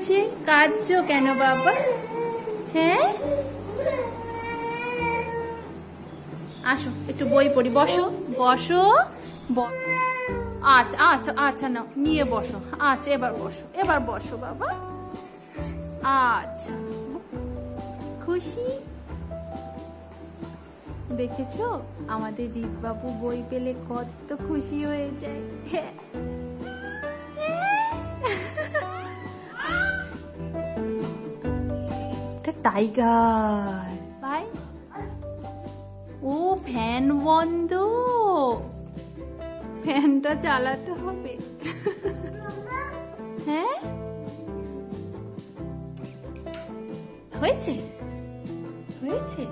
হয়েছে? কাঁদছো কেন বাবা? হ্যাঁ, আসো একটু বই পড়ি। বসো বসো। আচ্ছা আচ্ছা আচ্ছা, নাও নিয়ে বসো। আচ্ছা এবার বসো, এবার বসো বাবা। আচ্ছা, খুশি? দেখেছো আমাদের রিতবাবু বই পেলে কত খুশি হয়ে যায়। হ্যাঁ, টাইগার ভাই। ও ফ্যান বন্ধ, ফ্যানটা চালাতে হবে। হ্যাঁ, হয়েছে হয়েছে।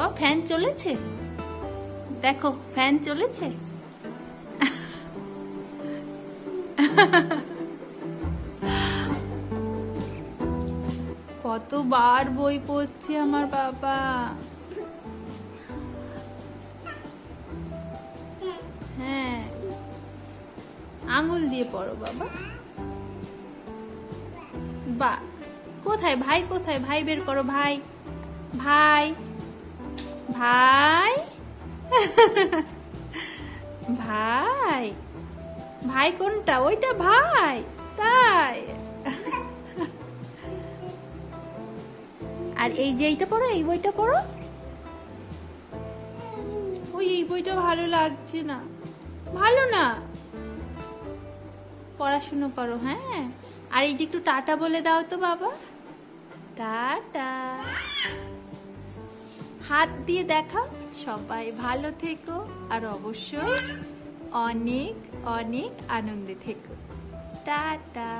ও ফ্যান চলেছে, দেখো ফ্যান চলেছে। কতবার বই পড়ছে আমার বাবা। হ্যাঁ, আঙুল দিয়ে পড়ো বাবা। বা কোথায় ভাই, কোথায় ভাই? বের করো ভাই। ভাই ভাই ভাই ভাই কোনটা? ওইটা ভাই, তাই? আর এই যে এইটা পড়ো, এই বইটা পড়ো। ওই এই বইটা ভালো লাগছে না, ভালো না। পড়াশুনো করো। হ্যাঁ, আর এই যে একটু টাটা বলে দাও তো বাবা। টাটা, হাত দিয়ে দেখাও। সবাই ভালো থেকো, আর অবশ্যই অনেক অনেক আনন্দে থেকো। টাটা।